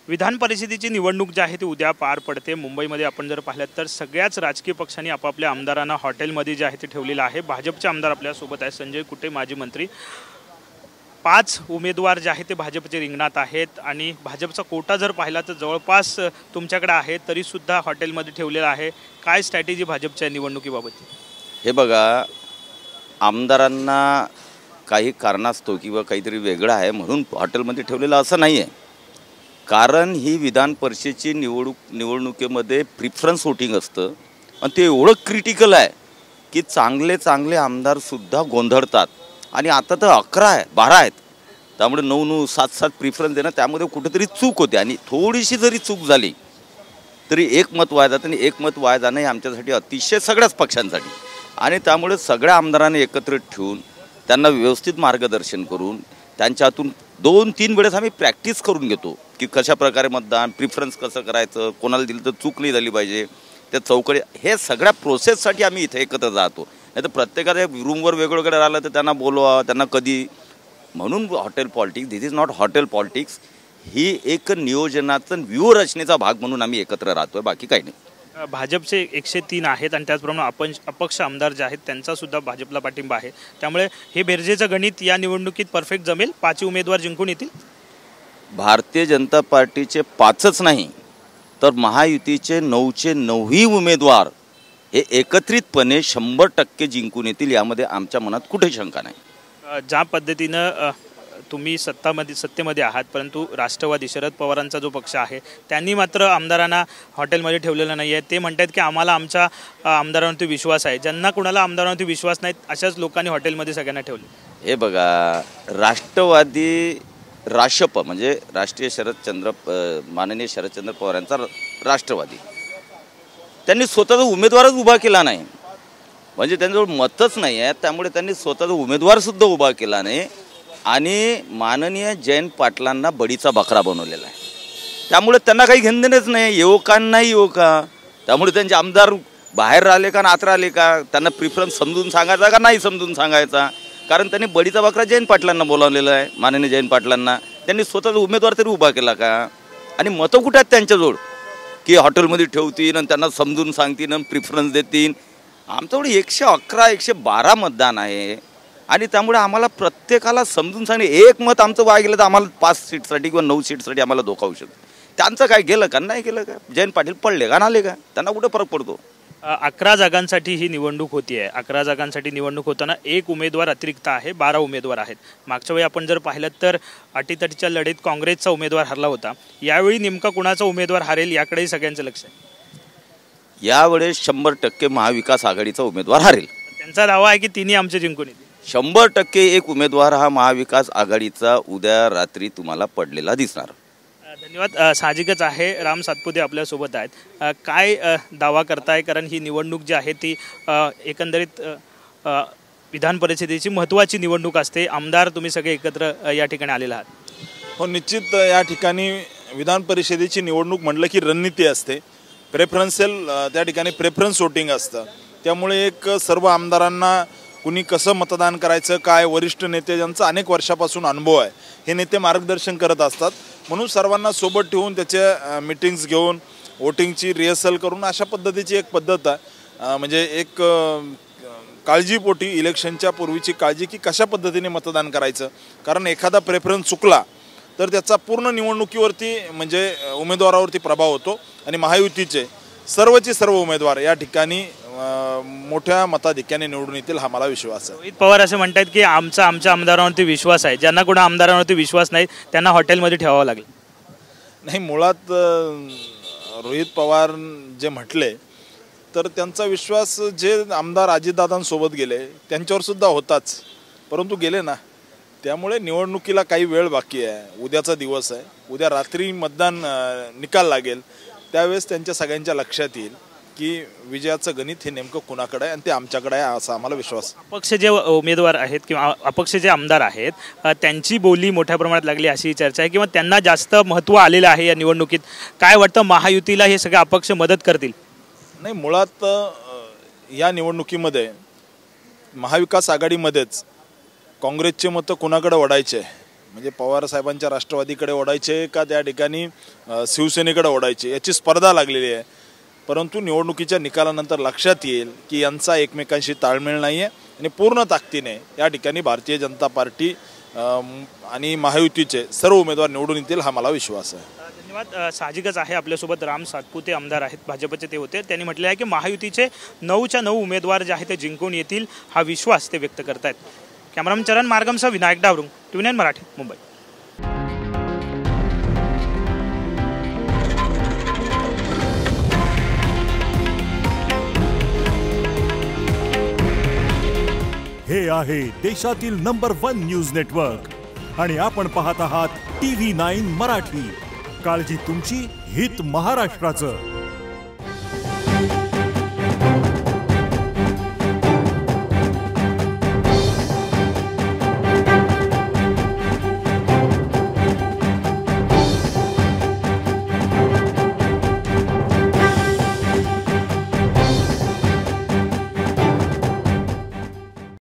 विधान परिषदेची निवडणूक जी आहे ती उद्या पार पडते। मुंबईमध्ये आपण जर पाहिलं तर सगळ्याच राजकीय पक्षांनी आपापल्या आमदारांना हॉटेलमध्ये जे आहे ते ठेवलेलं आहे। भाजपचे आमदार आपल्यासोबत आहेत, संजय कुटे माजी मंत्री। 5 उमेदवार जे आहेत ते भाजपचे रिंगणात आहेत आणि भाजपचा कोटा जर पाहिला तर जवळपास तुमच्याकडे आहे तरी सुद्धा हॉटेलमध्ये ठेवलेला आहे। काय स्ट्रॅटेजी भाजपच्या निवडणुकीबाबत? हे बघा, आमदारांना काही कारणास्तव किंवा काहीतरी वेगळं आहे म्हणून हॉटेलमध्ये ठेवलेलं असं नाही आहे। कारण ही विधान परिषदेची निवडणुकीमध्ये प्रिफरन्स वोटिंग असतं आणि ते एवढं क्रिटिकल आहे की चांगले आमदारसुद्धा गोंधळतात। आणि आता तर 11 आहे 12 आहेत, त्यामुळे 9-9 7-7 प्रिफरन्स देणं त्यामध्ये कुठेतरी चूक होते आणि थोडीशी जरी चूक झाली तरी एक मत वाया जातं आणि एक मत वाया जाणं हे आमच्यासाठी अतिशय सगळ्याच पक्षांसाठी। आणि त्यामुळे सगळ्या आमदारांना एकत्र ठेवून त्यांना व्यवस्थित मार्गदर्शन करून त्यांच्या हातून 2-3 वेळेस आम्ही प्रॅक्टिस करून घेतो की कशा प्रकारे मतदान प्रिफरन्स कसं करायचं, कोणाला दिलं तर चूक नाही झाली पाहिजे, त्या चौकडी हे सगळ्या प्रोसेससाठी आम्ही इथे एकत्र राहतो। नाही तर प्रत्येकाच्या रूमवर वेगवेगळं राहिलं तर त्यांना बोलवा, त्यांना कधी म्हणून hotel politics, this is not hotel politics, ही एक नियोजनाचं व्यूहरचनेचा भाग म्हणून आम्ही एकत्र राहतोय, बाकी काही नाही। भाजपचे 103 आहेत आणि त्याचप्रमाणे अपक्ष आमदार जे आहेत त्यांचा सुद्धा भाजपला पाठिंबा आहे, त्यामुळे हे बेरजेचं गणित या निवडणुकीत परफेक्ट जमेल। 5 उमेदवार जिंकून येतील। भारतीय जनता पार्टीचे 5च नाही तर महायुतीचे 9चे 9ही उमेदवार हे एकत्रितपणे 100% जिंकून येतील, यामध्ये आमच्या मनात कुठे शंका नाही। ज्या पद्धतीनं तुम्ही सत्तेमध्ये आहात परंतु राष्ट्रवादी शरद पवारांचा जो पक्ष आहे त्यांनी मात्र आमदारांना हॉटेलमध्ये ठेवलेलं नाही आहे। ते म्हणतात की आम्हाला आमच्या आमदारांवरती विश्वास आहे। ज्यांना कुणाला आमदारांवरती विश्वास नाही अशाच लोकांनी हॉटेलमध्ये सगळ्यांना ठेवले। हे बघा, राष्ट्रवादी राशप म्हणजे माननीय शरदचंद्र पवार यांचा राष्ट्रवादी, त्यांनी स्वतःचा उमेदवारच उभा केला नाही, म्हणजे त्यांच्याजवळ मतच नाही आहे, त्यामुळे त्यांनी स्वतःचा उमेदवारसुद्धा उभा केला नाही आणि माननीय जयंत पाटलांना बडीचा बकरा बनवलेला आहे। त्यामुळे त्यांना काही घेणदेणच नाही, युवकांनाही युवका, त्यामुळे त्यांचे आमदार बाहेर राहिले का आत राहिले का, त्यांना प्रिफरन्स समजून सांगायचा का नाही समजून सांगायचा, कारण त्यांनी बडीचा बकरा जयंत पाटलांना बोलावलेला आहे। माननीय जयंत पाटलांना त्यांनी स्वतःचा उमेदवार तरी उभा केला का? आणि मतं कुठे आहेत त्यांच्याजवळ की हॉटेलमध्ये ठेवतील आणि त्यांना समजून सांगतील आणि प्रिफरन्स देतील? आमच्याकडे 111 112 मतदान आहे आणि त्यामुळे आम्हाला प्रत्येकाला समजून सांगणे, एक मत आमचं वाया गेलं तर आम्हाला 5 सीटसाठी किंवा 9 सीटसाठी आम्हाला धोका होऊ शकतो। त्यांचं काय गेलं का नाही गेलं का, जयंत पाटील पडले का नाले का, त्यांना कुठे फरक पडतो? 11 जागांसाठी ही निवडणूक होती आहे। 11 जागांसाठी निवडणूक होताना एक उमेदवार अतिरिक्त आहे, 12 उमेदवार आहेत। मागच्या वेळी आपण जर पाहिलं तर अटीतटीच्या लढीत काँग्रेसचा उमेदवार हरला होता। यावेळी नेमका कुणाचा उमेदवार हरेल याकडेही सगळ्यांचं लक्ष आहे। यावेळेस 100% महाविकास आघाडीचा उमेदवार हरेल। त्यांचा दावा आहे की तिन्ही आमचे जिंकून येतील। 100% एक उमेदवार हा महाविकास आघाडीचा उद्या रात्री तुम्हाला पडलेला दिसणार। धन्यवाद। साहजिकच आहे, राम सातपुते आपल्यासोबत आहेत। काय दावा करताय, कारण ही निवडणूक जी आहे ती एकंदरीत विधान परिषदेची महत्त्वाची निवडणूक असते। आमदार तुम्ही सगळे एकत्र या ठिकाणी आलेला आहात। हो, निश्चित या ठिकाणी विधान परिषदेची निवडणूक म्हटलं की रणनीती असते, प्रेफरन्शियल त्या ठिकाणी प्रेफरन्स वोटिंग असतं, त्यामुळे एक सर्व आमदारांना कुणी कसं मतदान करायचं, काय वरिष्ठ नेते ज्यांचा अनेक वर्षापासून अनुभव आहे हे नेते मार्गदर्शन करत असतात, म्हणून सर्वांना सोबत ठेवून त्याचे मीटिंग्स घेऊन वोटिंगची रिहर्सल करून अशा पद्धतीची एक पद्धत आहे। म्हणजे एक काळजीपोटी इलेक्शनच्या पूर्वीची काळजी की कशा पद्धतीने मतदान करायचं, कारण एखादा प्रेफरन्स चुकला तर त्याचा पूर्ण निवडणुकीवरती म्हणजे उमेदवारावरती प्रभाव होतो आणि महायुतीचे सर्व उमेदवार या ठिकाणी मोठ्या मताधिक्याने निवडून येतील हा मला विश्वास आहे। रोहित पवार असे म्हणतात की आमच्या आमदारांवरती विश्वास आहे, ज्यांना कोणा आमदारांवरती विश्वास नाही त्यांना हॉटेलमध्ये ठेवावं लागेल। नाही, मुळात रोहित पवार जे म्हटले तर त्यांचा विश्वास जे आमदार अजितदादांसोबत गेले त्यांच्यावर सुद्धा होताच, परंतु गेले ना, त्यामुळे निवडणुकीला काही वेळ बाकी आहे, उद्याचा दिवस आहे, उद्या रात्री मतदान निकाल लागेल, त्यावेळेस त्यांच्या सगळ्यांच्या लक्षात येईल की विजयाचं गणित हे नेमकं कुणाकडे आहे आणि ते आमच्याकडे आहे असा आम्हाला विश्वास। अपक्ष जे उमेदवार आहेत किंवा अपक्ष जे आमदार आहेत त्यांची बोली मोठ्या प्रमाणात लागली अशी चर्चा आहे किंवा त्यांना जास्त महत्त्व आलेलं आहे या निवडणुकीत। काय वाटतं, महायुतीला हे सगळे अपक्ष मदत करतील? नाही, मुळात या निवडणुकीमध्ये महाविकास आघाडीमध्येच काँग्रेसचे मतं कुणाकडे वळायचे म्हणजे पवार साहेबांच्या राष्ट्रवादीकडे ओढायचे का त्या ठिकाणी शिवसेनेकडे ओढायचे याची स्पर्धा लागलेली आहे. परंतु निवडणुकीच्या निकालानंतर लक्षात येईल की यांचा एकमेकांशी ताळमेळ नाही आहे आणि पूर्ण ताकदीने या ठिकाणी भारतीय जनता पार्टी आणि महायुतीचे सर्व उमेदवार निवडून येतील हा मला विश्वास आहे. धन्यवाद. साहजिकच आहे आपल्यासोबत राम सातपुते आमदार आहेत, भाजपचे ते होते. त्यांनी म्हटले आहे की महायुतीचे 9च्या 9 उमेदवार जे आहेत ते जिंकून येतील हा विश्वास ते व्यक्त करतायत. कॅमेरामन चरण मार्गमसह विनायक डावरुंग, TV9 मराठी, मुंबई. हे आहे देशातील नंबर 1 न्यूज नेटवर्क आणि आपण पाहत आहात TV9 मराठी. काळजी तुमची, हित महाराष्ट्राचं.